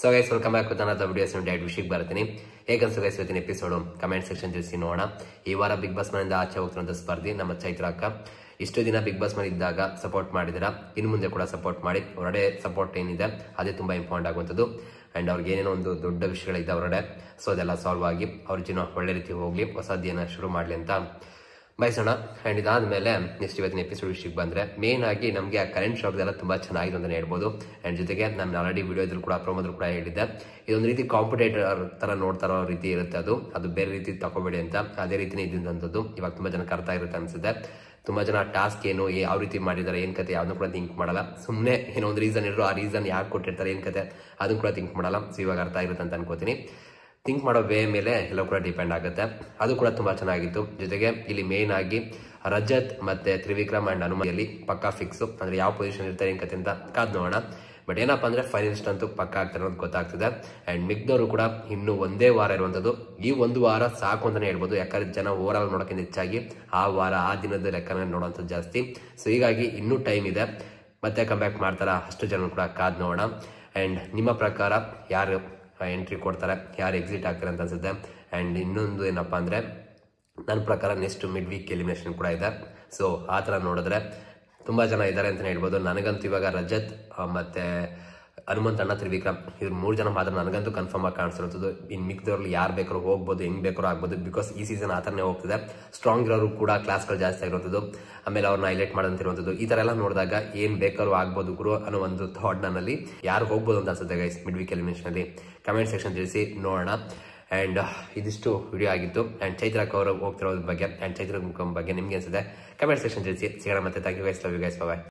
So guys welcome back with another videos direct ವಿಷಯಕ್ಕೆ ಬರ್ತೀನಿ. ಹೇಗನ್ಸು guys ಇವತ್ತಿನ ಎಪಿಸೋಡು ಕಮೆಂಟ್ ಸೆಕ್ಷನ್ ತಿಳಿಸಿ ನೋಡೋಣ. ಈ ವಾರ ಬಿಗ್ ಬಾಸ್ ಮನೆಯಿಂದ ಆಚೆ ಹೋಗ್ತಿರೋಂಥ ಸ್ಪರ್ಧಿ ನಮ್ಮ ಚೈತ್ರ ಅಕ್ಕ. ಇಷ್ಟು ದಿನ ಬಿಗ್ ಬಾಸ್ ಮನೆ ಇದ್ದಾಗ ಸಪೋರ್ಟ್ ಮಾಡಿದಿರಾ, ಇನ್ನು ಮುಂದೆ ಕೂಡ ಸಪೋರ್ಟ್ ಮಾಡಿ. ಹೊರಡೆ ಸಪೋರ್ಟ್ ಏನಿದೆ ಅದೇ ತುಂಬಾ ಇಂಪಾರ್ಟೆಂಟ್ ಆಗುವಂಥದ್ದು. ಅಂಡ್ ಅವ್ರಿಗೆ ಏನೇನೋ ಒಂದು ದೊಡ್ಡ ವಿಷಯಗಳಿದೆ ಹೊರಡೆ, ಸೊ ಅದೆಲ್ಲ ಸಾಲ್ವ್ ಆಗಿ ಅವ್ರ ಜೀವನ ಒಳ್ಳೆ ರೀತಿ ಹೋಗ್ಲಿ, ಹೊಸದೇನ ಶುರು ಮಾಡ್ಲಿ ಅಂತ ಬಯಸೋಣ. ಅಂಡ್ ಇದಾದ್ಮೇಲೆ ನೆಕ್ಸ್ಟ್ ಇವತ್ತಿನ ಎಪಿಸೋಡ್ ವಿಷಯಕ್ಕೆ ಬಂದ್ರೆ ಮೇನ್ ಆಗಿ ನಮಗೆ ಆ ಕರೆಂಟ್ ಶಾಕ್ ಎಲ್ಲ ತುಂಬಾ ಚೆನ್ನಾಗಿದೆ ಅಂತ ಹೇಳ್ಬೋದು. ಅಂಡ್ ಜೊತೆಗೆ ನಾನು ಆಲ್ರೆಡಿ ವಿಡಿಯೋ ಇದ್ರು ಕೂಡ ಪ್ರೋಮೋದ್ರು ಕೂಡ ಹೇಳಿದ್ದೆ, ಇದೊಂದು ರೀತಿ ಕಾಂಪಿಟೇಟರ್ ತರ ನೋಡ್ತಾರೋ ರೀತಿ ಇರುತ್ತೆ, ಅದು ಬೇರೆ ರೀತಿ ತಗೋಬೇಡಿ ಅಂತ. ಅದೇ ರೀತಿನೇ ಇದ್ದಂಥದ್ದು ಇವಾಗ ತುಂಬಾ ಜನಕ್ಕೆ ಅರ್ಥ ಇರುತ್ತೆ ಅನ್ಸುತ್ತೆ. ತುಂಬಾ ಜನ ಟಾಸ್ಕ್ ಏನು ಯಾವ ರೀತಿ ಮಾಡಿದ್ದಾರೆ, ಏನ್ ಕತೆ ಯಾವ್ದು ಕೂಡ ಥಿಂಕ್ ಮಾಡಲ್ಲ. ಸುಮ್ಮನೆ ಏನೋ ಒಂದು ರೀಸನ್ ಇರೋ ಆ ರೀಸನ್ ಯಾಕೆ ಕೊಟ್ಟಿರ್ತಾರೆ, ಏನ್ ಕತೆ ಅದನ್ನು ಕೂಡ ಥಿಂಕ್ ಮಾಡಲ್ಲ. ಸೊ ಇವಾಗ ಅರ್ಥ ಇರುತ್ತೆ ಅಂತ ಅನ್ಕೋತೀನಿ. ಥಿಂಕ್ ಮಾಡೋ ವೇ ಮೇಲೆ ಎಲ್ಲ ಕೂಡ ಡಿಪೆಂಡ್ ಆಗುತ್ತೆ. ಅದು ಕೂಡ ತುಂಬಾ ಚೆನ್ನಾಗಿತ್ತು. ಜೊತೆಗೆ ಇಲ್ಲಿ ಮೇನ್ ಆಗಿ ರಜತ್ ಮತ್ತೆ ತ್ರಿವಿಕ್ರಮ್ ಅಂಡ್ ಹನುಮಂತಲ್ಲಿ ಪಕ್ಕಾ ಫಿಕ್ಸ್, ಅಂದ್ರೆ ಯಾವ ಪೊಸಿಷನ್ ಇರ್ತಾರೆ ಏನ್ ಕತೆ ಅಂತ ಕಾದ್ ನೋಡೋಣ. ಬಟ್ ಏನಪ್ಪಾ ಅಂದ್ರೆ ಫೈನಲಿಸ್ಟ್ ಅಂತೂ ಪಕ್ಕಾ ಆಗ್ತಾರೆ ಅನ್ನೋದು ಗೊತ್ತಾಗ್ತದೆ. ಅಂಡ್ ಮಿಕ್ದವರು ಕೂಡ ಇನ್ನು ಒಂದೇ ವಾರ ಇರುವಂತದ್ದು. ಈ ಒಂದು ವಾರ ಸಾಕು ಅಂತಾನೆ ಹೇಳ್ಬೋದು, ಯಾಕಂದ್ರೆ ಜನ ಓವರ್ ಆಲ್ ನೋಡೋಕ್ಕಿಂತ ಹೆಚ್ಚಾಗಿ ಆ ವಾರ ಆ ದಿನದ ಲೆಕ್ಕನ ನೋಡುವಂಥದ್ದು ಜಾಸ್ತಿ. ಸೊ ಹೀಗಾಗಿ ಇನ್ನೂ ಟೈಮ್ ಇದೆ, ಮತ್ತೆ ಕಂಬ್ಯಾಕ್ ಮಾಡ್ತಾರ ಅಷ್ಟು ಜನ ಕೂಡ ಕಾದ್ ನೋಡೋಣ. ಅಂಡ್ ನಿಮ್ಮ ಪ್ರಕಾರ ಯಾರು ಎಂಟ್ರಿ ಕೊಡ್ತಾರೆ, ಯಾರು ಎಕ್ಸಿಟ್ ಆಗ್ತಾರೆ ಅಂತ ಅನ್ಸುತ್ತೆ. ಅಂಡ್ ಇನ್ನೊಂದು ಏನಪ್ಪಾ ಅಂದ್ರೆ ನನ್ನ ಪ್ರಕಾರ ನೆಕ್ಸ್ಟ್ ಮಿಡ್ ವೀಕ್ ಎಲಿಮಿನೇಷನ್ ಕೂಡ ಇದೆ. ಸೊ ಆ ತರ ನೋಡಿದ್ರೆ ತುಂಬಾ ಜನ ಇದ್ದಾರೆ ಅಂತ ಹೇಳ್ಬೋದು. ನನಗಂತೂ ಇವಾಗ ರಜತ್ ಮತ್ತೆ ಹನುಮಂತ ಅಣ್ಣ ತ್ರಿವಿಕ್ರಮ್ ಇವ್ರು 3 ಜನ ಮಾತ್ರ ನನಗಂತೂ ಕನ್ಫರ್ಮ್ ಆಗಿ ಕಾಣಿಸ್ತಿರೋದು. ಇನ್ ಮಿಕ್ದವ್ರಲ್ಲಿ ಯಾರು ಬೇಕಾದ್ರೂ ಹೋಗ್ಬೋದು, ಹೆಂಗ್ ಬೇಕಾದ್ರೂ ಆಗ್ಬೋದು. ಬಿಕಾಸ್ ಈ ಸೀಸನ್ ಆ ಥರನೇ ಹೋಗ್ತಿದೆ. ಸ್ಟ್ರಾಂಗ್ ಇರೋರು ಕೂಡ ಕ್ಲಾಸ್ಗಳು ಜಾಸ್ತಿ ಆಗಿರೋದು, ಆಮೇಲೆ ಅವ್ರನ್ನ ಹೈಲೈಟ್ ಮಾಡೋಂತಿರುವಂಥದ್ದು. ಈ ತರ ಎಲ್ಲ ನೋಡಿದಾಗ ಏನ್ ಬೇಕಾದ್ರೂ ಆಗ್ಬೋದು ಗುರು ಅನ್ನೋ ಒಂದು ಥಾಟ್ ನನ್ನಲ್ಲಿ. ಯಾರು ಹೋಗ್ಬೋದು ಅಂತ ಅನ್ಸುತ್ತೆ ಗೈಸ್ ಮಿಡ್ ವೀಕ್ ಎಲಿಮಿನೇಷನ್ ಅಲ್ಲಿ? ಕಮೆಂಟ್ ಸೆಕ್ಷನ್ ತಿಳಿಸಿ ನೋಡೋಣ. ಅಂಡ್ ಇದಿಷ್ಟು ವಿಡಿಯೋ ಆಗಿತ್ತು. ಅಂಡ್ ಚೈತ್ರಕ್ ಅವರು ಹೋಗ್ತಿರೋದ್ರ ಬಗ್ಗೆ ಅಂಡ್ ಚೈತ್ರ ಬಗ್ಗೆ ನಿಮ್ಗೆ ಅನ್ಸುತ್ತೆ ಕಮೆಂಟ್ ಸೆಕ್ಷನ್ ತಿಳಿಸಿ. ಸಿಗೋಣ ಮತ್ತೆ. Thank you guys, love you guys, bye.